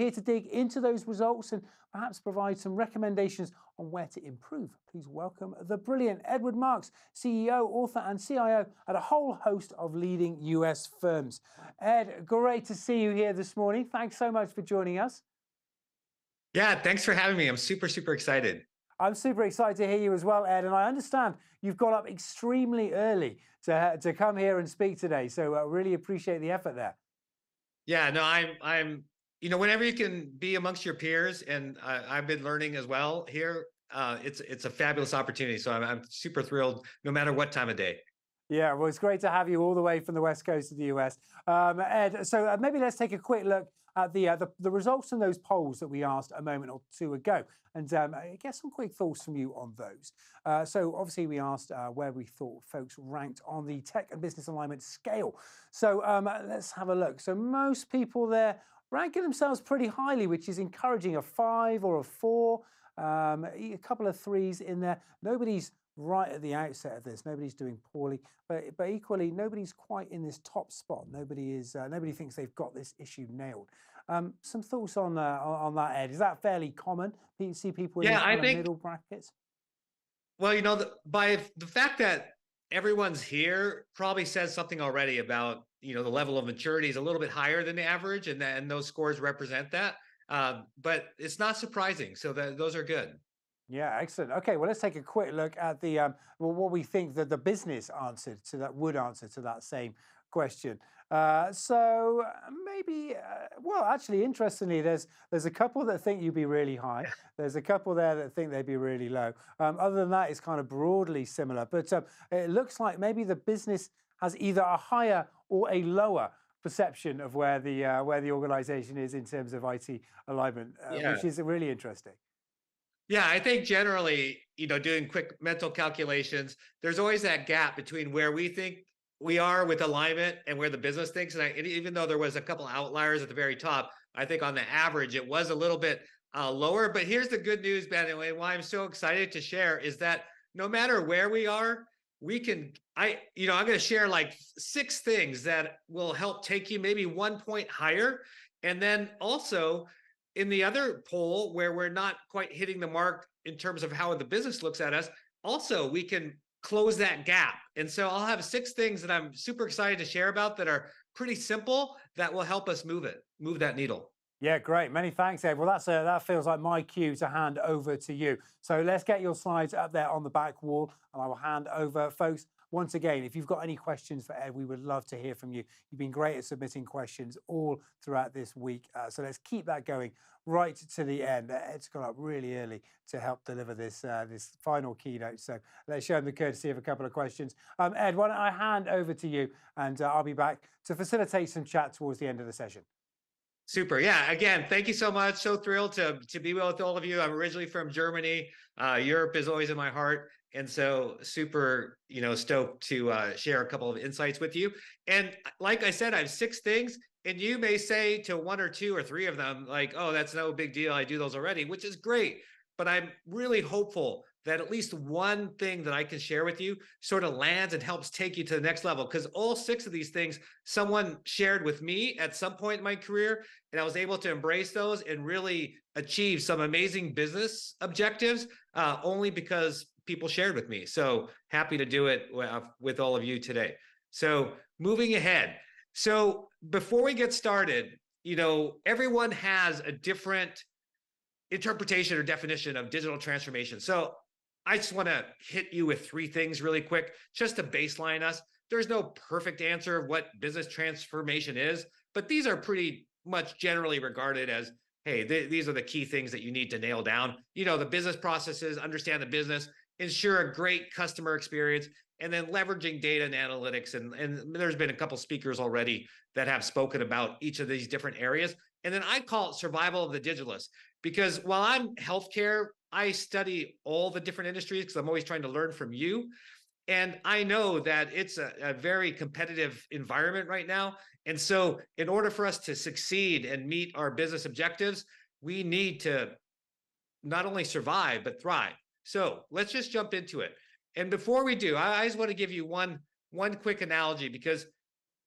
here to dig into those results and perhaps provide some recommendations on where to improve. Please welcome the brilliant Edward Marx, CEO, author, and CIO at a whole host of leading US firms. Ed, great to see you here this morning. Thanks so much for joining us. Yeah, thanks for having me. I'm super excited. I'm super excited to hear you as well, Ed, and I understand you've got up extremely early to come here and speak today, so I really appreciate the effort there. Yeah, no, I'm whenever you can be amongst your peers, and I've been learning as well here, it's a fabulous opportunity, so I'm super thrilled no matter what time of day. Yeah, well, it's great to have you all the way from the West Coast of the US. Ed, so maybe let's take a quick look at the results in those polls that we asked a moment or two ago, and get some quick thoughts from you on those. So obviously we asked where we thought folks ranked on the tech and business alignment scale. So let's have a look. So most people there ranking themselves pretty highly, which is encouraging, a 5 or a 4, a couple of 3s in there. Nobody's right at the outset of this. Nobody's doing poorly, but equally, nobody's quite in this top spot. Nobody thinks they've got this issue nailed. Some thoughts on that, Ed? Is that fairly common? You see people in these middle brackets? Well, by the fact that everyone's here probably says something already about, the level of maturity is a little bit higher than the average, and those scores represent that. But it's not surprising. So those are good. Yeah, excellent. Okay, well, let's take a quick look at the what we think that the business answered to that would answer to that same question. So maybe, well, actually, interestingly, there's a couple that think you'd be really high. There's a couple there that think they'd be really low. Other than that, it's kind of broadly similar. But it looks like maybe the business has either a higher or a lower perception of where the organization is in terms of IT alignment, which is really interesting. Yeah, I think generally, doing quick mental calculations, there's always that gap between where we think we are with alignment and where the business thinks. And even though there was a couple outliers at the very top, I think on the average, it was a little bit lower. But here's the good news, Ben, and why I'm so excited to share is that no matter where we are, I'm going to share like 6 things that will help take you maybe 1 point higher. And then also, in the other poll where we're not quite hitting the mark in terms of how the business looks at us, also we can close that gap. And so I'll have 6 things that I'm super excited to share about that are pretty simple that will help us move that needle. Yeah, great. Many thanks, Ed. Well, that feels like my cue to hand over to you. So let's get your slides up there on the back wall, and I will hand over, folks. Once again, if you've got any questions for Ed, we would love to hear from you. You've been great at submitting questions all throughout this week. So let's keep that going right to the end. Ed's got up really early to help deliver this final keynote. So let's show him the courtesy of a couple of questions. Ed, why don't I hand over to you, and I'll be back to facilitate some chat towards the end of the session. Super. Yeah. Again, thank you so much. So thrilled to be with all of you. I'm originally from Germany. Europe is always in my heart. And so super, stoked to share a couple of insights with you. And like I said, I have 6 things, and you may say to 1 or 2 or 3 of them, like, oh, that's no big deal. I do those already, which is great. But I'm really hopeful that at least one thing that I can share with you sort of lands and helps take you to the next level. Because all 6 of these things, someone shared with me at some point in my career, and I was able to embrace those and really achieve some amazing business objectives only because people shared with me. So happy to do it with all of you today. So moving ahead. So before we get started, everyone has a different interpretation or definition of digital transformation. So I just want to hit you with 3 things really quick, just to baseline us. There's no perfect answer of what business transformation is, but these are pretty much generally regarded as, hey, these are the key things that you need to nail down. The business processes, understand the business, ensure a great customer experience, and then leveraging data and analytics. And there's been a couple speakers already that have spoken about each of these different areas. And then I call it survival of the digitalist, because while I'm healthcare, I study all the different industries because I'm always trying to learn from you. And I know that it's a very competitive environment right now. And so in order for us to succeed and meet our business objectives, we need to not only survive, but thrive. So let's just jump into it. And before we do, I just want to give you one quick analogy, because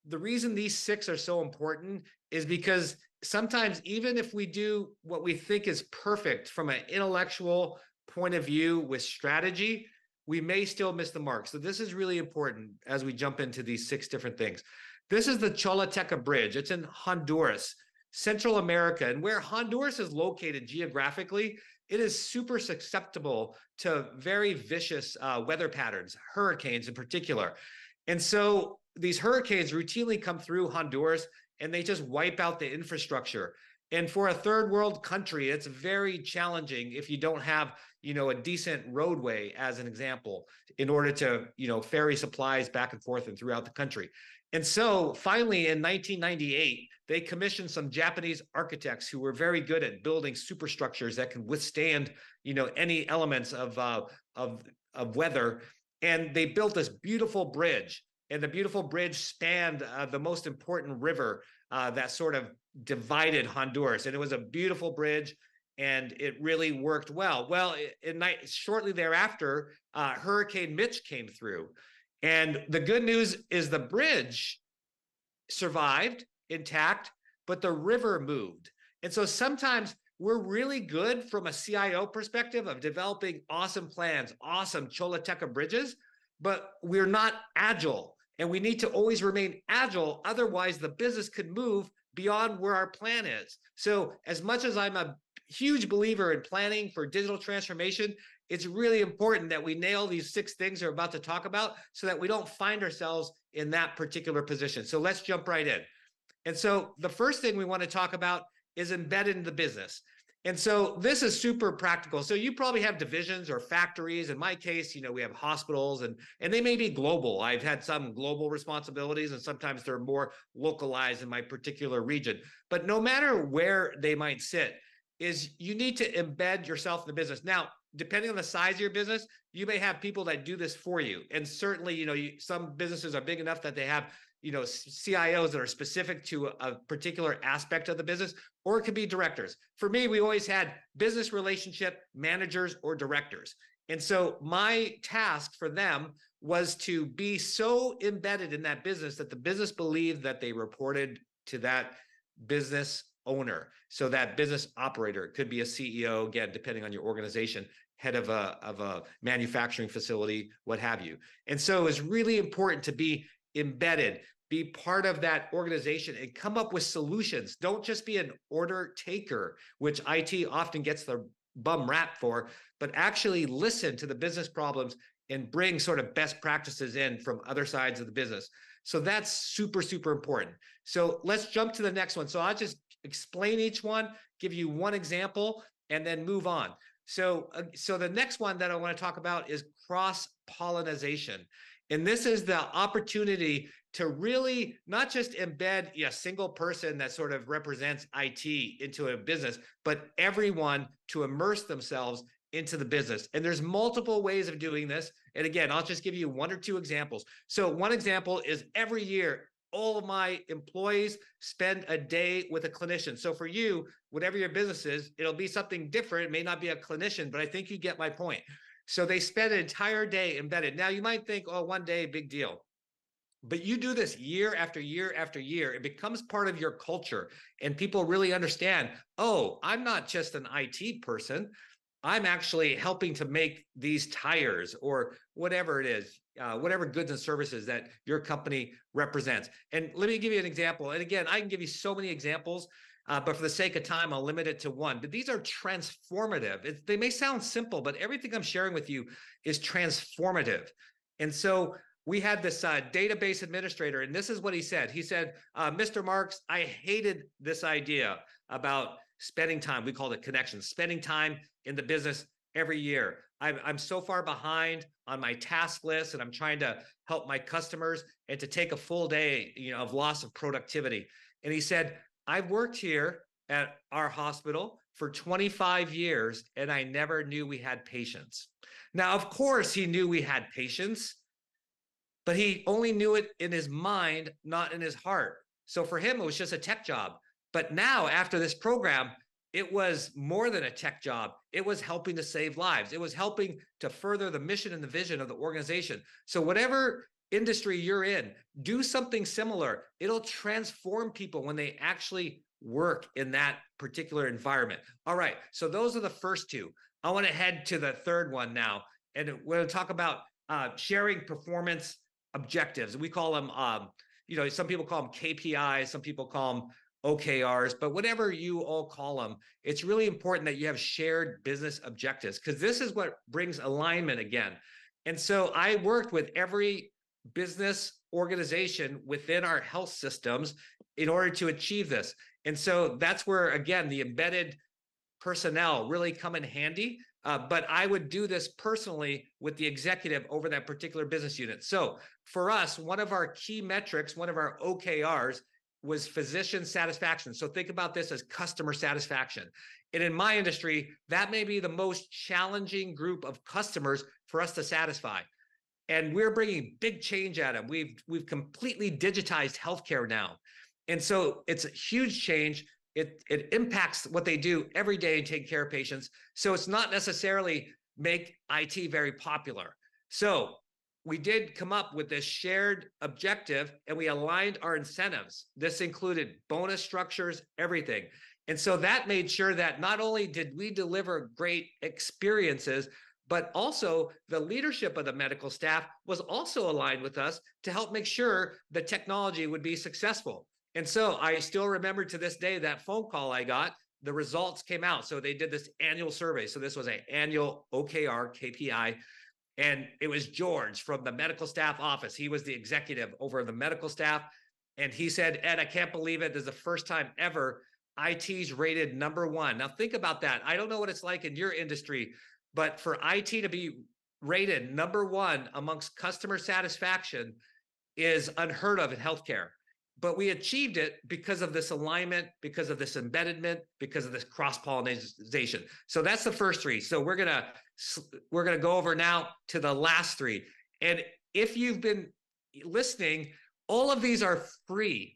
the reason these 6 are so important is because sometimes even if we do what we think is perfect from an intellectual point of view with strategy, we may still miss the mark. So this is really important as we jump into these 6 different things. This is the Choluteca Bridge. It's in Honduras, Central America. And where Honduras is located geographically, it is super susceptible to very vicious weather patterns, hurricanes in particular. And so these hurricanes routinely come through Honduras and they just wipe out the infrastructure. And for a third world country, it's very challenging if you don't have, a decent roadway, as an example, in order to, ferry supplies back and forth and throughout the country. And so finally, in 1998, they commissioned some Japanese architects who were very good at building superstructures that can withstand, any elements of weather. And they built this beautiful bridge. And the beautiful bridge spanned the most important river that sort of divided Honduras. And it was a beautiful bridge, and it really worked well. Well, shortly thereafter, Hurricane Mitch came through. And the good news is the bridge survived intact, but the river moved. And so sometimes we're really good from a CIO perspective of developing awesome plans, awesome Choluteca bridges, but we're not agile. And we need to always remain agile. Otherwise, the business could move beyond where our plan is. So as much as I'm a huge believer in planning for digital transformation, it's really important that we nail these 6 things we're about to talk about so that we don't find ourselves in that particular position. So let's jump right in. And so the first thing we want to talk about is embedded in the business. And so this is super practical. So you probably have divisions or factories. In my case, we have hospitals and they may be global. I've had some global responsibilities and sometimes they're more localized in my particular region. But no matter where they might sit, is you need to embed yourself in the business. Now, depending on the size of your business, you may have people that do this for you. And certainly, some businesses are big enough that they have CIOs that are specific to a particular aspect of the business, or it could be directors. For me, we always had business relationship managers or directors. And so my task for them was to be so embedded in that business that the business believed that they reported to that business owner. So that business operator, it could be a CEO, again, depending on your organization, head of a manufacturing facility, what have you. And so it's really important to be embedded, be part of that organization and come up with solutions. Don't just be an order taker, which IT often gets the bum rap for, but actually listen to the business problems and bring sort of best practices in from other sides of the business. So that's super, super important. So let's jump to the next one. So I'll just explain each one, give you one example, and then move on. So the next one that I want to talk about is cross-pollination. And this is the opportunity to really not just embed a single person that sort of represents IT into a business, but everyone to immerse themselves into the business. And there's multiple ways of doing this. And again, I'll just give you 1 or 2 examples. So one example is every year, all of my employees spend a day with a clinician. So for you, whatever your business is, it'll be something different. It may not be a clinician, but I think you get my point. So they spend an entire day embedded. Now you might think, oh, 1 day, big deal. But you do this year after year after year, it becomes part of your culture. And people really understand, oh, I'm not just an IT person. I'm actually helping to make these tires or whatever it is, whatever goods and services that your company represents. And let me give you an example. And again, I can give you so many examples, but for the sake of time, I'll limit it to one. But these are transformative. They may sound simple, but everything I'm sharing with you is transformative. And so we had this database administrator, and this is what he said. He said, Mr. Marx, I hated this idea about spending time. We called it connections, spending time in the business every year. I'm so far behind on my task list, and I'm trying to help my customers, and to take a full day, of loss of productivity. And he said, I've worked here at our hospital for 25 years, and I never knew we had patients. Now, of course, he knew we had patients, but he only knew it in his mind, not in his heart. So for him, it was just a tech job. But now, after this program, it was more than a tech job. It was helping to save lives. It was helping to further the mission and the vision of the organization. So whatever industry you're in, do something similar. It'll transform people when they actually work in that particular environment. All right, so those are the first two. I want to head to the third one now, and we're going to talk about sharing performance objectives. We call them, some people call them KPIs, some people call them OKRs, but whatever you all call them, it's really important that you have shared business objectives, because this is what brings alignment again. And so I worked with every business organization within our health systems in order to achieve this. And so that's where, again, the embedded personnel really come in handy. But I would do this personally with the executive over that particular business unit. So for us, one of our key metrics, one of our OKRs, was physician satisfaction. So think about this as customer satisfaction. And in my industry, that may be the most challenging group of customers for us to satisfy. And we're bringing big change at them. We've completely digitized healthcare now. And so it's a huge change. It impacts what they do every day and take care of patients. So it's not necessarily make IT very popular. So we did come up with this shared objective, and we aligned our incentives. This included bonus structures, everything. And so that made sure that not only did we deliver great experiences, but also the leadership of the medical staff was also aligned with us to help make sure the technology would be successful. And so I still remember to this day that phone call I got, the results came out. So they did this annual survey. So this was an annual OKR KPI. And it was George from the medical staff office. He was the executive over the medical staff. And he said, Ed, I can't believe it. This is the first time ever IT's rated #1. Now think about that. I don't know what it's like in your industry, but for IT to be rated #1 amongst customer satisfaction is unheard of in healthcare. But we achieved it because of this alignment, because of this embeddedment, because of this cross-pollination. So that's the first three. So we're gonna go over now to the last three. And if you've been listening, all of these are free.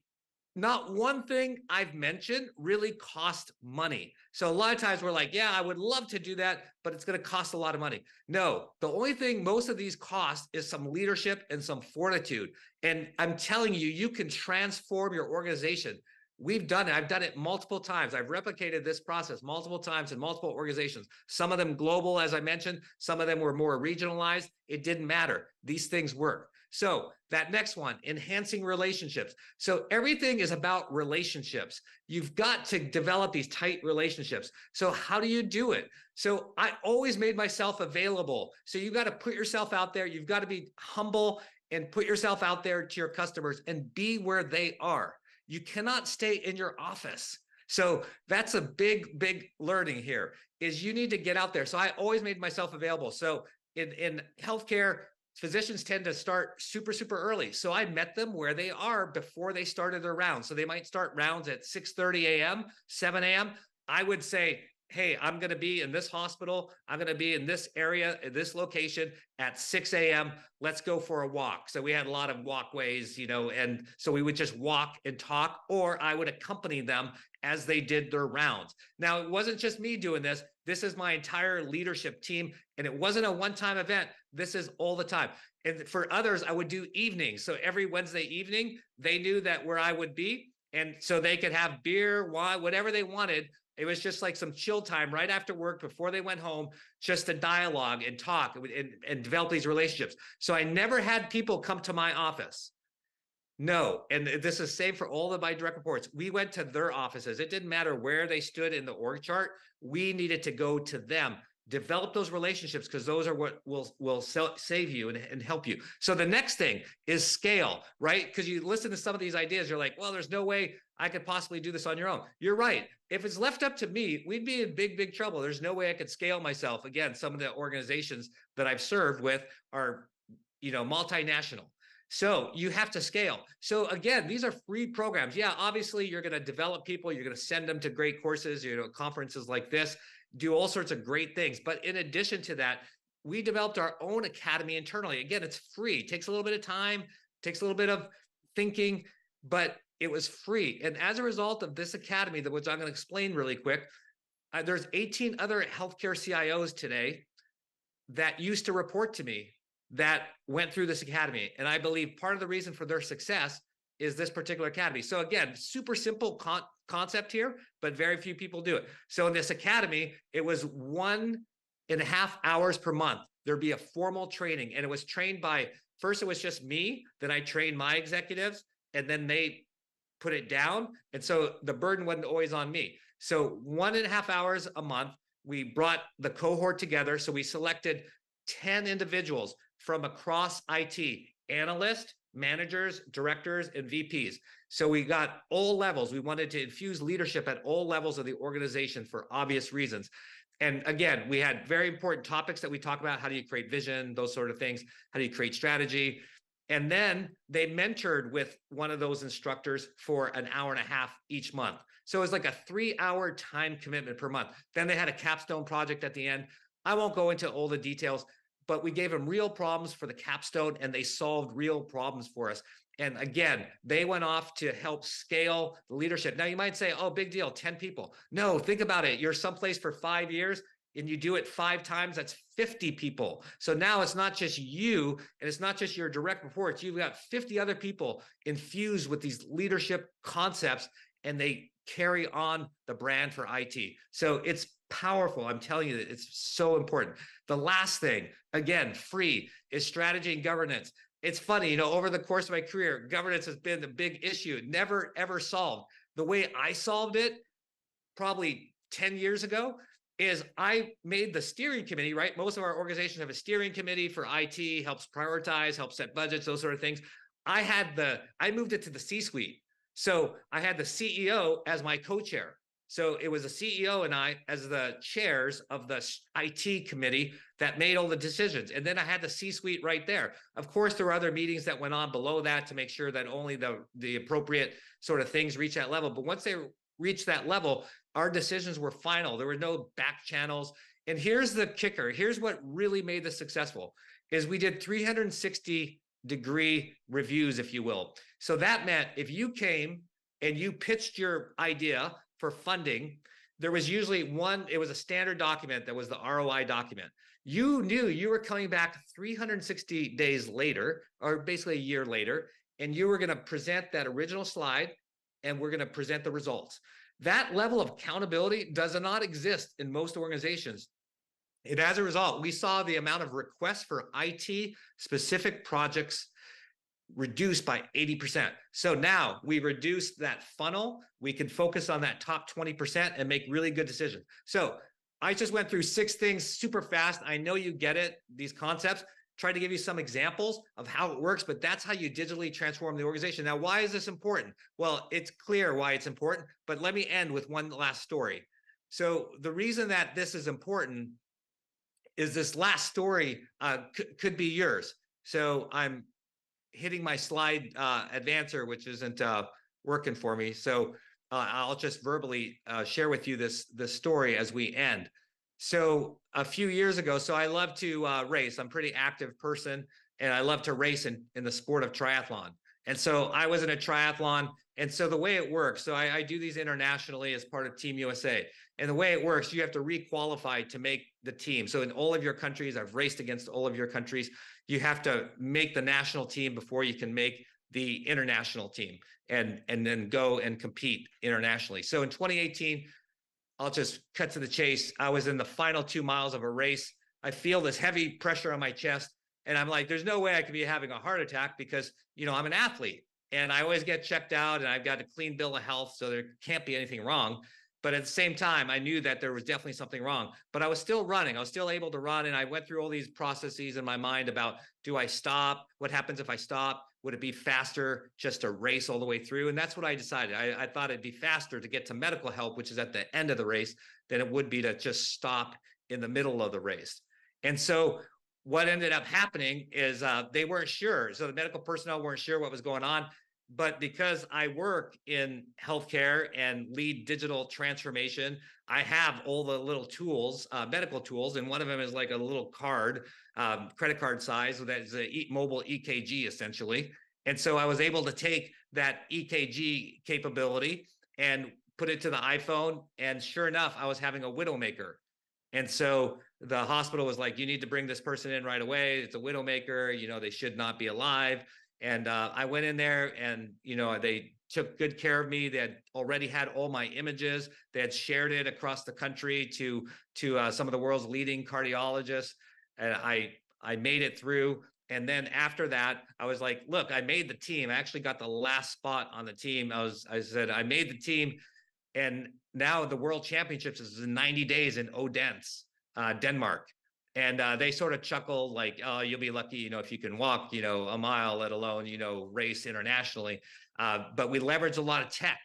Not one thing I've mentioned really cost money. So a lot of times we're like, yeah, I would love to do that, but it's going to cost a lot of money. No, the only thing most of these cost is some leadership and some fortitude. And I'm telling you, you can transform your organization. We've done it. I've done it multiple times. I've replicated this process multiple times in multiple organizations. Some of them global, as I mentioned. Some of them were more regionalized. It didn't matter. These things work. So that next one, enhancing relationships. So everything is about relationships. You've got to develop these tight relationships. So how do you do it? So I always made myself available. So you've got to put yourself out there. You've got to be humble and put yourself out there to your customers and be where they are. You cannot stay in your office. So that's a big, big learning here is you need to get out there. So I always made myself available. So in healthcare, physicians tend to start super, super early. So I met them where they are before they started their rounds. So they might start rounds at 6:30 a.m., 7 a.m. I would say, hey, I'm going to be in this hospital. I'm going to be in this area, in this location at 6 a.m. Let's go for a walk. So we had a lot of walkways, and so we would just walk and talk, or I would accompany them as they did their rounds. Now, it wasn't just me doing this. This is my entire leadership team, and it wasn't a one-time event. This is all the time. And for others, I would do evenings. So every Wednesday evening, they knew that where I would be, and so they could have beer, wine, whatever they wanted. It was just like some chill time right after work before they went home, just to dialogue and talk and develop these relationships. So I never had people come to my office. No, and this is same for all of my direct reports. We went to their offices. It didn't matter where they stood in the org chart. We needed to go to them, develop those relationships, because those are what will save you and help you. So the next thing is scale, right? Because you listen to some of these ideas, you're like, well, there's no way I could possibly do this on your own. You're right. If it's left up to me, we'd be in big, big trouble. There's no way I could scale myself. Again, some of the organizations that I've served with are, multinational. So you have to scale. So again, these are free programs. Yeah, obviously you're going to develop people. You're going to send them to great courses, conferences like this, do all sorts of great things. But in addition to that, we developed our own academy internally. Again, it's free. It takes a little bit of time, takes a little bit of thinking, but it was free. And as a result of this academy, which I'm going to explain really quick, there's 18 other healthcare CIOs today that used to report to me that went through this academy. And I believe part of the reason for their success is this particular academy. So again, super simple concept here, but very few people do it. So in this academy, it was 1.5 hours per month. There'd be a formal training, and it was trained by, first it was just me, then I trained my executives, and then they put it down. And so the burden wasn't always on me. So 1.5 hours a month, we brought the cohort together. So we selected 10 individuals from across IT, analysts, managers, directors, and VPs. So we got all levels. We wanted to infuse leadership at all levels of the organization for obvious reasons. And again, we had very important topics that we talk about. How do you create vision, those sort of things? How do you create strategy? And then they mentored with one of those instructors for an hour and a half each month. So it was like a 3-hour time commitment per month. Then they had a capstone project at the end. I won't go into all the details, but we gave them real problems for the capstone, and they solved real problems for us. And again, they went off to help scale the leadership. Now you might say, oh, big deal, 10 people. No, think about it. You're someplace for 5 years and you do it 5 times, that's 50 people. So now it's not just you, and it's not just your direct reports. You've got 50 other people infused with these leadership concepts, and they carry on the brand for IT. So it's powerful. I'm telling you that it's so important. The last thing, again, free, is strategy and governance. It's funny, over the course of my career, governance has been the big issue, never, ever solved. The way I solved it, probably 10 years ago, is I made the steering committee, right? Most of our organizations have a steering committee for IT, helps prioritize, helps set budgets, those sort of things. I moved it to the C-suite. So I had the CEO as my co-chair. So it was the CEO and I as the chairs of the IT committee that made all the decisions. And then I had the C-suite right there. Of course, there were other meetings that went on below that to make sure that only the appropriate sort of things reach that level. But once they reached that level, our decisions were final. There were no back channels. And here's the kicker. Here's what really made this successful, is we did 360-degree reviews, if you will. So that meant if you came and you pitched your idea for funding, there was usually it was a standard document that was the ROI document. You knew you were coming back 360 days later, or basically a year later, and you were going to present that original slide, and we're going to present the results. That level of accountability does not exist in most organizations. And as a result, we saw the amount of requests for IT-specific projects reduced by 80%. So now we reduced that funnel. We can focus on that top 20% and make really good decisions. So I just went through 6 things super fast. I know you get it, these concepts. Try to give you some examples of how it works, but that's how you digitally transform the organization. Now, why is this important? Well, it's clear why it's important, but let me end with one last story. So the reason that this is important is this last story could be yours. So I'm hitting my slide advancer, which isn't working for me. So I'll just verbally share with you this story as we end. So a few years ago, so I love to race. I'm a pretty active person, and I love to race in the sport of triathlon. And so I was in a triathlon. And so the way it works, so I do these internationally as part of Team USA. And the way it works, you have to re-qualify to make the team. So in all of your countries, I've raced against all of your countries. You have to make the national team before you can make the international team and then go and compete internationally. So in 2018, I'll just cut to the chase. I was in the final 2 miles of a race. I feel this heavy pressure on my chest, and I'm like, there's no way I could be having a heart attack because, I'm an athlete and I always get checked out and I've got a clean bill of health. So there can't be anything wrong. But at the same time, I knew that there was definitely something wrong, but I was still running. I was still able to run. And I went through all these processes in my mind about, do I stop? What happens if I stop? Would it be faster just to race all the way through? And that's what I decided. I thought it'd be faster to get to medical help, which is at the end of the race, than it would be to just stop in the middle of the race. And so what ended up happening is they weren't sure. So the medical personnel weren't sure what was going on. But because I work in healthcare and lead digital transformation, I have all the little tools, medical tools, and one of them is like a little card, credit card size, that is a mobile EKG essentially. And so I was able to take that EKG capability and put it to the iPhone, and sure enough, I was having a widowmaker. And so the hospital was like, you need to bring this person in right away. It's a widowmaker, they should not be alive. And I went in there, and they took good care of me. They had already had all my images. They had shared it across the country to some of the world's leading cardiologists, and I made it through. And then after that, I was like, look, I made the team. I actually got the last spot on the team. I said, I made the team. And now the World Championships is in 90 days in Odense, Denmark. And they sort of chuckle like, oh, you'll be lucky, if you can walk, a mile, let alone, race internationally. But we leveraged a lot of tech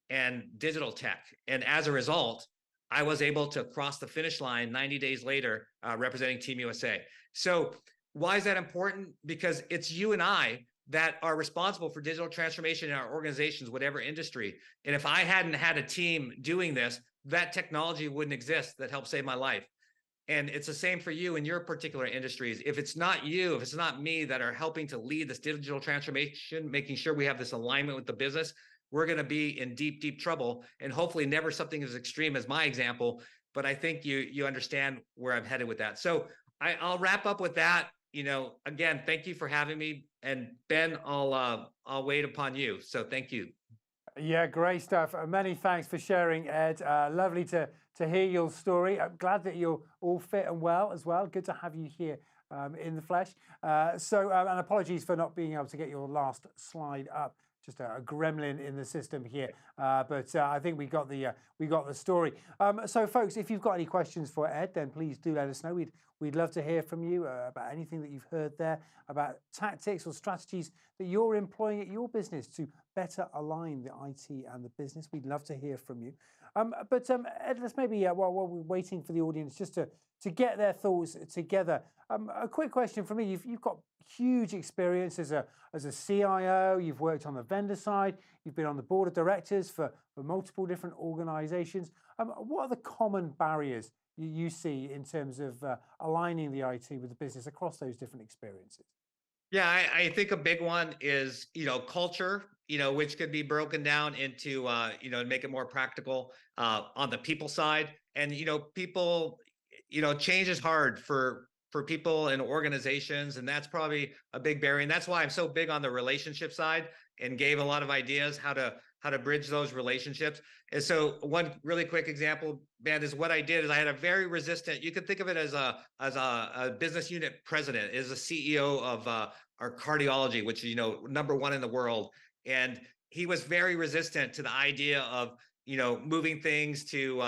and digital tech. And as a result, I was able to cross the finish line 90 days later, representing Team USA. So why is that important? Because it's you and I that are responsible for digital transformation in our organizations, whatever industry. And if I hadn't had a team doing this, that technology wouldn't exist that helped save my life. And it's the same for you in your particular industries. If it's not you, if it's not me that are helping to lead this digital transformation, making sure we have this alignment with the business, we're going to be in deep, deep trouble. And hopefully never something as extreme as my example. But I think you understand where I'm headed with that. So I'll wrap up with that. Again, thank you for having me. And Ben, I'll wait upon you. So thank you. Yeah, great stuff. Many thanks for sharing, Ed. Lovely to hear your story. I'm glad that you're all fit and well as well. Good to have you here in the flesh. And apologies for not being able to get your last slide up. Just a gremlin in the system here, but I think we got the story. So, folks, if you've got any questions for Ed, then please do let us know. We'd love to hear from you about anything that you've heard there, about tactics or strategies that you're employing at your business to better align the IT and the business. We'd love to hear from you. But Ed, let's maybe while we're waiting for the audience just to get their thoughts together. A quick question for me. You've got huge experience as a CIO. You've worked on the vendor side. You've been on the board of directors for multiple different organizations. What are the common barriers you see in terms of aligning the IT with the business across those different experiences? Yeah, I think a big one is, culture, which could be broken down into, make it more practical on the people side. And, people, change is hard for people and organizations, and that's probably a big barrier. And that's why I'm so big on the relationship side and gave a lot of ideas how to bridge those relationships. And so one really quick example, Ben, is what I did is I had a very resistant, you could think of it as a business unit president, is a CEO of our cardiology, which is, #1 in the world. And he was very resistant to the idea of, moving things to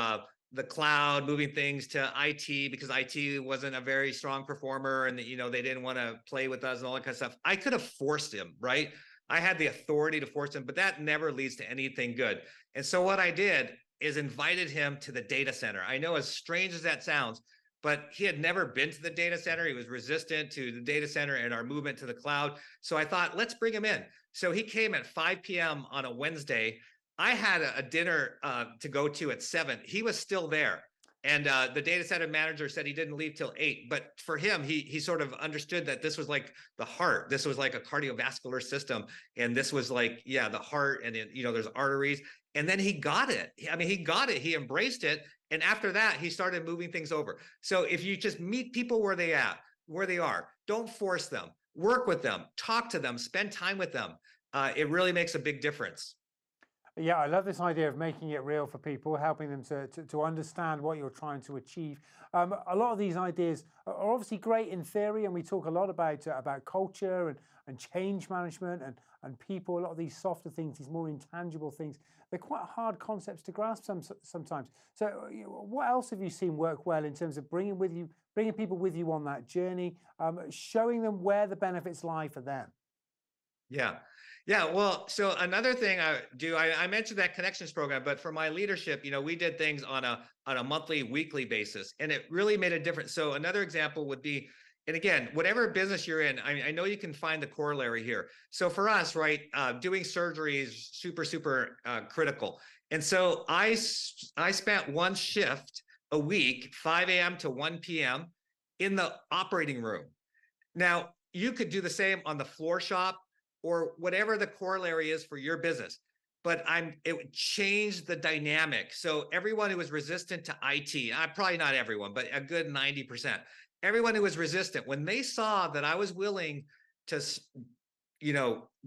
the cloud, moving things to IT, because IT wasn't a very strong performer, and they didn't want to play with us and all that kind of stuff. I could have forced him, right? I had the authority to force him, but that never leads to anything good. And so what I did is invited him to the data center. I know, as strange as that sounds, but he had never been to the data center. He was resistant to the data center and our movement to the cloud. So I thought, let's bring him in. So he came at 5 p.m. on a Wednesday. I had a dinner to go to at 7. He was still there. And the data center manager said he didn't leave till 8. But for him, he sort of understood that this was like the heart. This was like a cardiovascular system. And this was like, the heart, and there's arteries. And then he got it. I mean, he got it. He embraced it. And after that, he started moving things over. So if you just meet people where they are, don't force them, work with them, talk to them, spend time with them. It really makes a big difference. Yeah, I love this idea of making it real for people, helping them to understand what you're trying to achieve. A lot of these ideas are obviously great in theory, and we talk a lot about culture and change management and people. A lot of these softer things, these more intangible things, they're quite hard concepts to grasp sometimes. So, what else have you seen work well in terms of bringing people with you on that journey, showing them where the benefits lie for them? Yeah. Well, so another thing I do, I mentioned that connections program, but for my leadership, we did things on a monthly, weekly basis, and it really made a difference. So another example would be, and again, whatever business you're in, I know you can find the corollary here. So for us, right, doing surgery is super, super critical. And so I spent one shift a week, 5 a.m. to 1 p.m. in the operating room. Now, you could do the same on the floor shop, or whatever the corollary is for your business. But it would change the dynamic. So everyone who was resistant to IT, probably not everyone, but a good 90%, everyone who was resistant, when they saw that I was willing to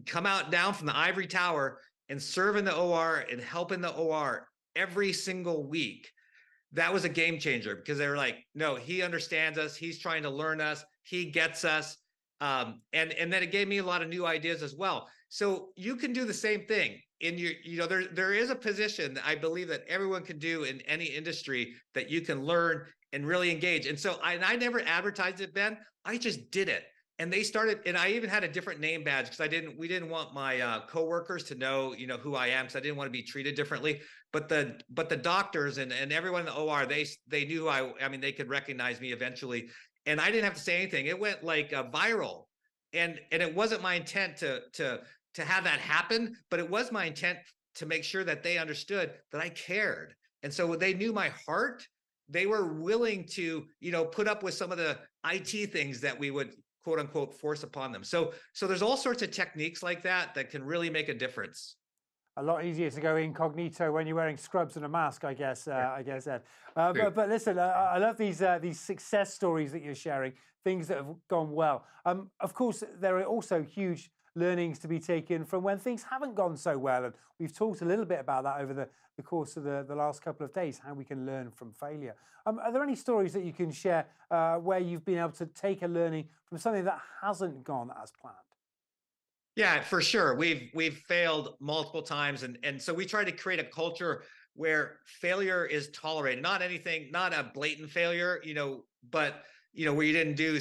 come out down from the ivory tower and serve in the OR and help in the OR every single week, that was a game changer, because they were like, no, he understands us. He's trying to learn us. He gets us. And then it gave me a lot of new ideas as well. So you can do the same thing in your, there is a position that I believe that everyone can do in any industry that you can learn and really engage. And so I never advertised it, Ben. I just did it. And they started, and I even had a different name badge because we didn't want my coworkers to know, who I am, because I didn't want to be treated differently. But the doctors and everyone in the OR, they knew I mean, they could recognize me eventually, and I didn't have to say anything. It went like viral, and it wasn't my intent to have that happen, but it was my intent to make sure that they understood that I cared. And so they knew my heart. They were willing to, put up with some of the IT things that we would, quote unquote, force upon them. So there's all sorts of techniques like that can really make a difference. A lot easier to go incognito when you're wearing scrubs and a mask, I guess. Ed. But listen, I love these success stories that you're sharing, things that have gone well. Of course, there are also huge learnings to be taken from when things haven't gone so well, and we've talked a little bit about that over the course of the last couple of days, how we can learn from failure. Are there any stories that you can share where you've been able to take a learning from something that hasn't gone as planned? Yeah, for sure. We've failed multiple times, and so we try to create a culture where failure is tolerated. Not a blatant failure, but where you didn't do,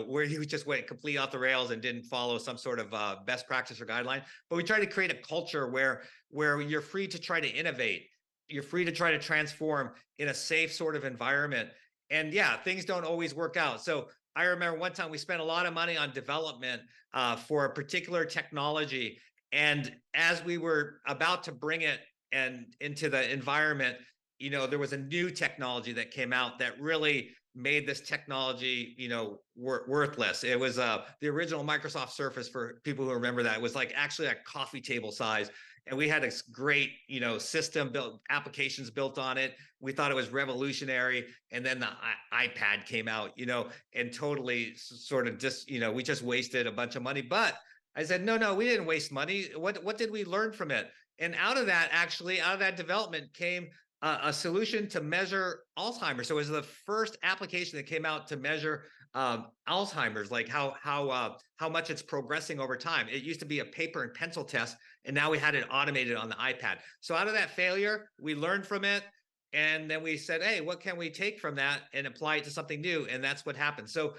where you just went complete off the rails and didn't follow some sort of best practice or guideline. But we try to create a culture where you're free to try to innovate, you're free to try to transform in a safe sort of environment. And yeah, things don't always work out. So I remember one time we spent a lot of money on development for a particular technology. And as we were about to bring it into the environment, there was a new technology that came out that really made this technology, worthless. It was the original Microsoft Surface, for people who remember that. It was like actually a coffee table size. And we had this great, system built, applications built on it. We thought it was revolutionary. And then the iPad came out, and totally sort of just, we just wasted a bunch of money. But I said, no, we didn't waste money. What did we learn from it? And out of that development came a solution to measure Alzheimer's. So it was the first application that came out to measure Alzheimer's, like how much it's progressing over time. It used to be a paper and pencil test, and now we had it automated on the iPad. So out of that failure, we learned from it, and then we said, hey, what can we take from that and apply it to something new? And that's what happened. So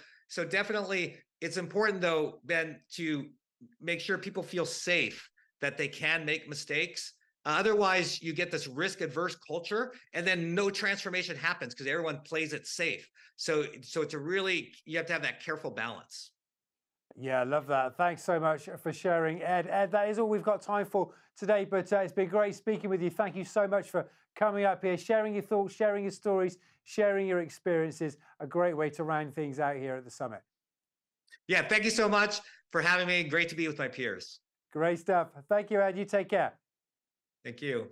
definitely, it's important, though, Ben, to make sure people feel safe that they can make mistakes. Otherwise, you get this risk-averse culture, and then no transformation happens because everyone plays it safe. So you have to have that careful balance. Yeah, I love that. Thanks so much for sharing, Ed. Ed, that is all we've got time for today, but it's been great speaking with you. Thank you so much for coming up here, sharing your thoughts, sharing your stories, sharing your experiences. A great way to round things out here at the summit. Yeah, thank you so much for having me. Great to be with my peers. Great stuff. Thank you, Ed. You take care. Thank you.